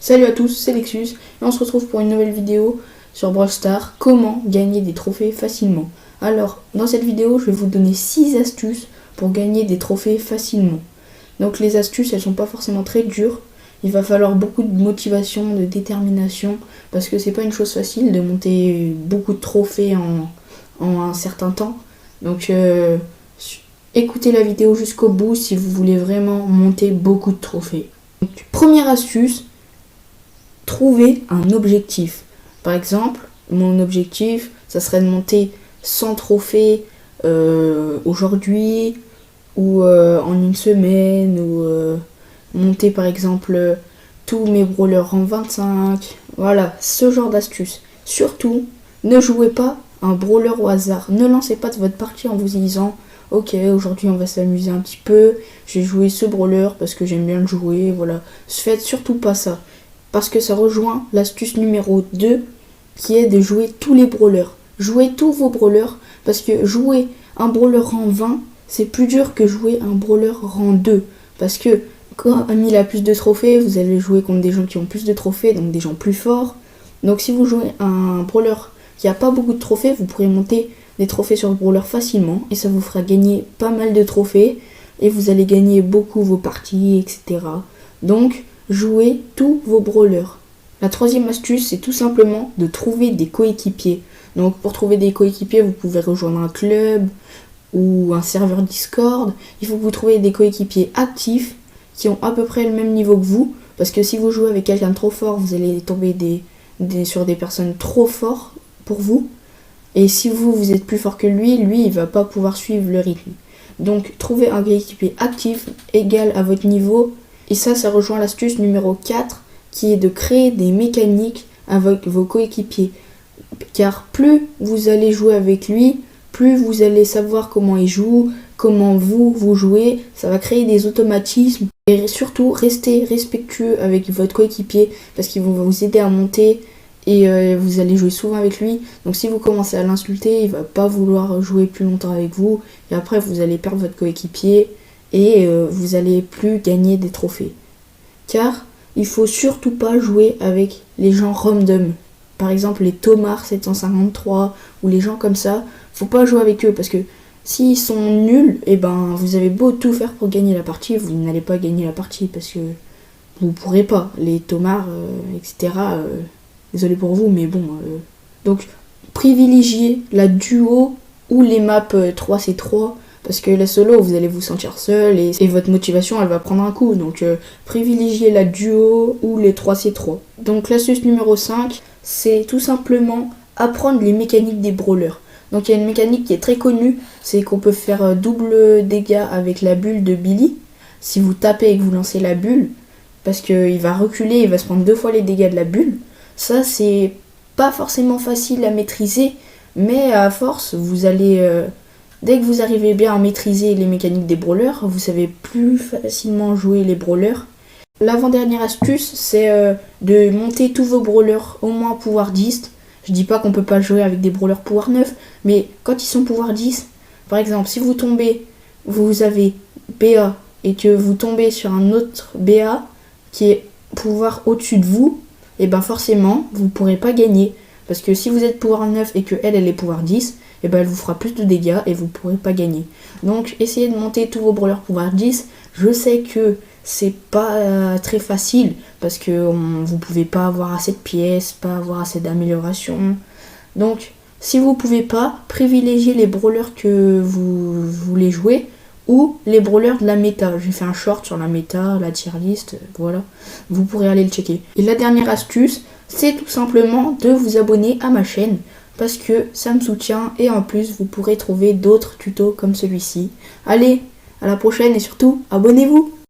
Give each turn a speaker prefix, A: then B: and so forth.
A: Salut à tous, c'est Lexus et on se retrouve pour une nouvelle vidéo sur Brawl Stars, comment gagner des trophées facilement. Alors, dans cette vidéo, je vais vous donner 6 astuces pour gagner des trophées facilement. Donc les astuces, elles sont pas forcément très dures. Il va falloir beaucoup de motivation, de détermination, parce que c'est pas une chose facile de monter beaucoup de trophées en un certain temps. Donc écoutez la vidéo jusqu'au bout si vous voulez vraiment monter beaucoup de trophées. Donc, première astuce, trouver un objectif. Par exemple, mon objectif, ça serait de monter 100 trophées aujourd'hui ou en une semaine, ou monter par exemple tous mes brawlers en 25. Voilà, ce genre d'astuce. Surtout, ne jouez pas un brawler au hasard. Ne lancez pas de votre partie en vous disant ok, aujourd'hui on va s'amuser un petit peu, j'ai joué ce brawler parce que j'aime bien le jouer, voilà. Faites surtout pas ça, parce que ça rejoint l'astuce numéro 2 qui est de jouer tous les brawlers. Jouez tous vos brawlers, parce que jouer un brawler rang 20, c'est plus dur que jouer un brawler rang 2, parce que quand il a plus de trophées, vous allez jouer contre des gens qui ont plus de trophées, donc des gens plus forts. Donc si vous jouez un brawler qui a pas beaucoup de trophées, vous pourrez monter des trophées sur le brawler facilement et ça vous fera gagner pas mal de trophées et vous allez gagner beaucoup vos parties, etc. Donc jouez tous vos brawlers. La troisième astuce, c'est tout simplement de trouver des coéquipiers. Donc pour trouver des coéquipiers, vous pouvez rejoindre un club ou un serveur Discord. Il faut que vous trouviez des coéquipiers actifs qui ont à peu près le même niveau que vous, parce que si vous jouez avec quelqu'un de trop fort, vous allez tomber sur des personnes trop fortes pour vous. Et si vous êtes plus fort que lui, il va pas pouvoir suivre le rythme. Donc trouvez un coéquipier actif, égal à votre niveau. Et ça rejoint l'astuce numéro 4, qui est de créer des mécaniques avec vos coéquipiers. Car plus vous allez jouer avec lui, plus vous allez savoir comment il joue, comment vous jouez. Ça va créer des automatismes. Et surtout, restez respectueux avec votre coéquipier, parce qu'il va vous aider à monter. Et vous allez jouer souvent avec lui. Donc si vous commencez à l'insulter, il va pas vouloir jouer plus longtemps avec vous. Et après, vous allez perdre votre coéquipier. Et vous allez plus gagner des trophées. Car il faut surtout pas jouer avec les gens random. Par exemple, les Tomar 753 ou les gens comme ça. Faut pas jouer avec eux, parce que s'ils sont nuls, et ben vous avez beau tout faire pour gagner la partie, vous n'allez pas gagner la partie, parce que vous pourrez pas. Les Tomar, etc., désolé pour vous, mais bon. Donc, privilégiez la duo ou les maps 3C3, parce que la solo, vous allez vous sentir seul et votre motivation, elle va prendre un coup. Donc, privilégiez la duo ou les 3C3. Donc, l'astuce numéro 5, c'est tout simplement apprendre les mécaniques des brawlers. Donc, il y a une mécanique qui est très connue, c'est qu'on peut faire double dégâts avec la bulle de Billy. Si vous tapez et que vous lancez la bulle, parce qu'il va reculer, il va se prendre 2 fois les dégâts de la bulle. Ça, c'est pas forcément facile à maîtriser, mais à force, vous allez... dès que vous arrivez bien à maîtriser les mécaniques des brawlers, vous savez plus facilement jouer les brawlers. L'avant-dernière astuce, c'est de monter tous vos brawlers au moins pouvoir 10. Je dis pas qu'on peut pas jouer avec des brawlers pouvoir 9, mais quand ils sont pouvoir 10, par exemple, si vous avez BA et que vous tombez sur un autre BA qui est pouvoir au-dessus de vous, et ben forcément, vous ne pourrez pas gagner. Parce que si vous êtes pouvoir 9 et qu'elle est pouvoir 10, et ben elle vous fera plus de dégâts et vous ne pourrez pas gagner. Donc essayez de monter tous vos brawlers pouvoir 10. Je sais que c'est pas très facile, parce que vous pouvez pas avoir assez de pièces, pas avoir assez d'amélioration. Donc si vous pouvez pas, privilégiez les brawlers que vous voulez jouer, ou les brawlers de la méta. J'ai fait un short sur la méta, la tier list, voilà. Vous pourrez aller le checker. Et la dernière astuce, c'est tout simplement de vous abonner à ma chaîne, parce que ça me soutient et en plus vous pourrez trouver d'autres tutos comme celui-ci. Allez, à la prochaine et surtout, abonnez-vous!